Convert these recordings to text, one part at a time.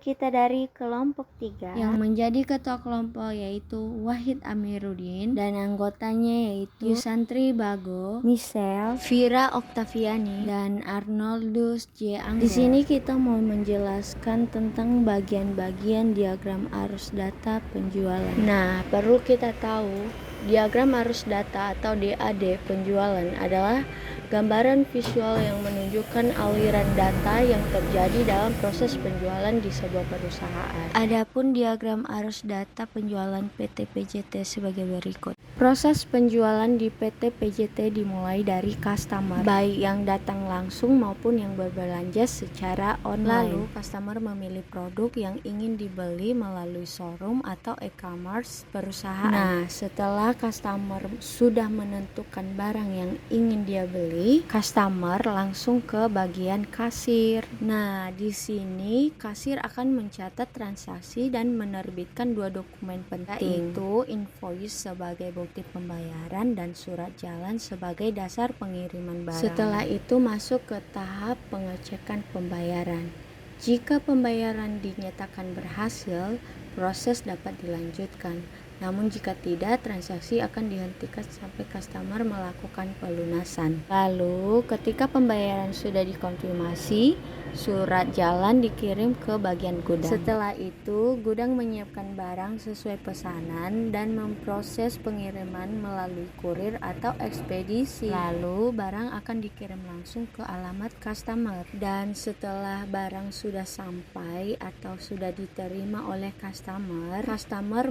kita dari kelompok 3 yang menjadi ketua kelompok yaitu Wahid Amiruddin dan anggotanya yaitu Yusantri Bago, Michelle, Vira Oktaviani, dan Arnoldus J. Anggor. Di sini kita mau menjelaskan tentang bagian-bagian diagram arus data penjualan. Nah, perlu kita tahu diagram arus data atau DAD penjualan adalah gambaran visual yang menunjukkan aliran data yang terjadi dalam proses penjualan di sebuah perusahaan. Adapun diagram arus data penjualan PT PJT sebagai berikut. Proses penjualan di PT PJT dimulai dari customer, baik yang datang langsung maupun yang berbelanja secara online. Lalu, customer memilih produk yang ingin dibeli melalui showroom atau e-commerce perusahaan. Nah, setelah customer sudah menentukan barang yang ingin dia beli, customer langsung ke bagian kasir. Nah, di sini kasir akan mencatat transaksi dan menerbitkan dua dokumen penting, yaitu invoice sebagai bukti pembayaran dan surat jalan sebagai dasar pengiriman barang. Setelah itu masuk ke tahap pengecekan pembayaran. Jika pembayaran dinyatakan berhasil, proses dapat dilanjutkan. Namun jika tidak, transaksi akan dihentikan sampai customer melakukan pelunasan. Lalu, ketika pembayaran sudah dikonfirmasi, surat jalan dikirim ke bagian gudang. Setelah itu, gudang menyiapkan barang sesuai pesanan dan memproses pengiriman melalui kurir atau ekspedisi. Lalu, barang akan dikirim langsung ke alamat customer. Dan setelah barang sudah sampai atau sudah diterima oleh customer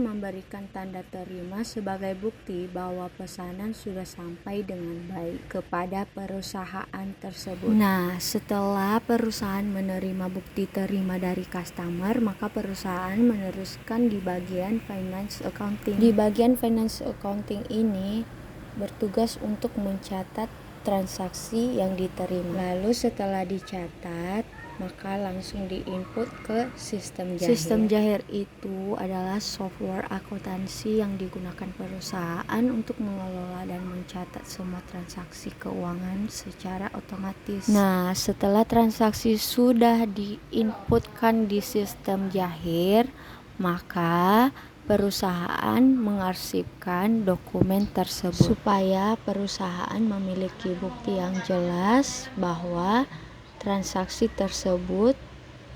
memberikan tanda terima sebagai bukti bahwa pesanan sudah sampai dengan baik kepada perusahaan tersebut. Nah, setelah perusahaan menerima bukti terima dari customer, maka perusahaan meneruskan di bagian finance accounting. Di bagian finance accounting ini bertugas untuk mencatat transaksi yang diterima. Lalu setelah dicatat, maka langsung diinput ke sistem Jahir. Sistem Jahir itu adalah software akuntansi yang digunakan perusahaan untuk mengelola dan mencatat semua transaksi keuangan secara otomatis. Nah, setelah transaksi sudah diinputkan di sistem Jahir, maka perusahaan mengarsipkan dokumen tersebut supaya perusahaan memiliki bukti yang jelas bahwa transaksi tersebut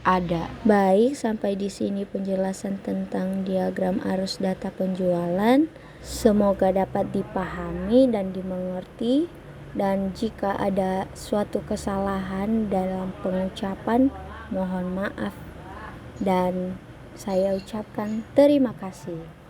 ada. Baik, sampai di sini penjelasan tentang diagram arus data penjualan. Semoga dapat dipahami dan dimengerti. Dan jika ada suatu kesalahan dalam pengucapan, mohon maaf. Dan saya ucapkan terima kasih.